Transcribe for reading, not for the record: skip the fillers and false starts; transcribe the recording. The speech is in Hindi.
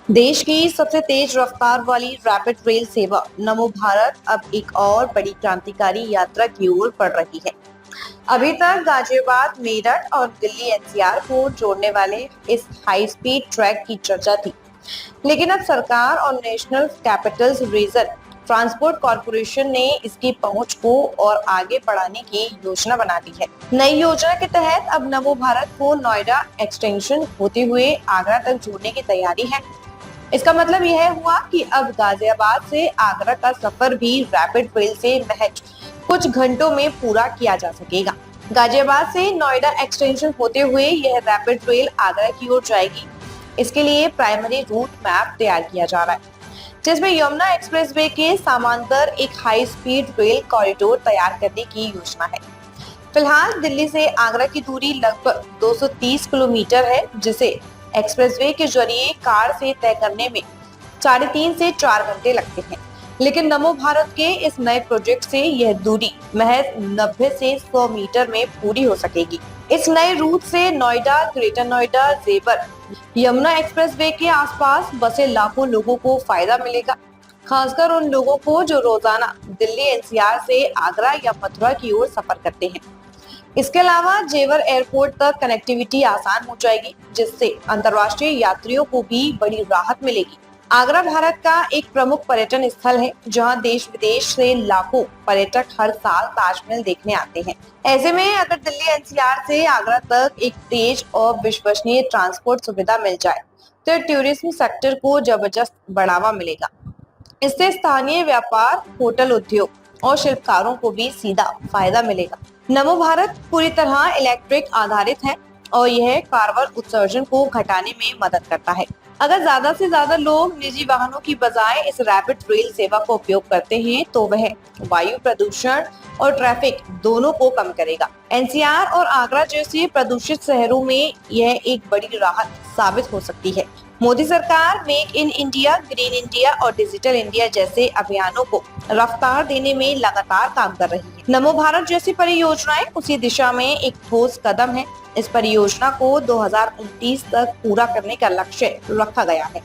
देश की सबसे तेज रफ्तार वाली रैपिड रेल सेवा नमो भारत अब एक और बड़ी क्रांतिकारी यात्रा की ओर बढ़ रही है। अभी तक गाजियाबाद, मेरठ और दिल्ली एनसीआर को जोड़ने वाले इस हाई स्पीड ट्रैक की चर्चा थी, लेकिन अब सरकार और national capitals region transport corporation ने इसकी पहुंच को और आगे बढ़ाने की योजना बना ली है। नई योजना के तहत अब नमो भारत को नोएडा एक्सटेंशन होते हुए आगरा तक जोड़ने की तैयारी है। इसका मतलब यह हुआ कि अब गाजियाबाद से आगरा का सफर भी रैपिड रेल से महज कुछ घंटों में पूरा किया जा सकेगा। गाजियाबाद से नोएडा एक्सटेंशन होते हुए यह रैपिड रेल आगरा की ओर जाएगी। इसके लिए प्राइमरी रूट मैप तैयार किया जा रहा है, जिसमें यमुना एक्सप्रेसवे के समांतर एक हाई स्पीड रेल कॉरिडोर तैयार करने की योजना है। फिलहाल दिल्ली से आगरा की दूरी लगभग 230 किलोमीटर है, जिसे एक्सप्रेसवे के जरिए कार से तय करने में 3.5 से 4 घंटे लगते हैं। लेकिन नमो भारत के इस नए प्रोजेक्ट से यह दूरी महज 90 से 100 मीटर में पूरी हो सकेगी। इस नए रूट से नोएडा, ग्रेटर नोएडा, जेवर, यमुना एक्सप्रेसवे के आसपास बसे लाखों लोगों को फायदा मिलेगा, खासकर उन लोगों को जो रोजाना दिल्ली एनसीआर से आगरा या मथुरा की ओर सफर करते हैं। इसके अलावा जेवर एयरपोर्ट तक कनेक्टिविटी आसान हो जाएगी, जिससे अंतर्राष्ट्रीय यात्रियों को भी बड़ी राहत मिलेगी। आगरा भारत का एक प्रमुख पर्यटन स्थल है, जहां देश विदेश से लाखों पर्यटक हर साल ताजमहल देखने आते हैं। ऐसे में अगर दिल्ली एनसीआर से आगरा तक एक तेज और विश्वसनीय ट्रांसपोर्ट सुविधा मिल जाए, तो टूरिज्म सेक्टर को जबरदस्त बढ़ावा मिलेगा। इससे स्थानीय व्यापार, होटल उद्योग और शिल्पकारों को भी सीधा फायदा मिलेगा। नमो भारत पूरी तरह इलेक्ट्रिक आधारित है और यह कार्बन उत्सर्जन को घटाने में मदद करता है। अगर ज्यादा से ज्यादा लोग निजी वाहनों की बजाय इस रैपिड रेल सेवा का उपयोग करते हैं, तो वह वायु प्रदूषण और ट्रैफिक दोनों को कम करेगा। एनसीआर और आगरा जैसे प्रदूषित शहरों में यह एक बड़ी राहत साबित हो सकती है। मोदी सरकार make in India, green India और डिजिटल इंडिया जैसे अभियानों को रफ्तार देने में लगातार काम कर रही है। नमो भारत जैसी परियोजनाएं उसी दिशा में एक ठोस कदम है। इस परियोजना को 2029 तक पूरा करने का लक्ष्य रखा गया है।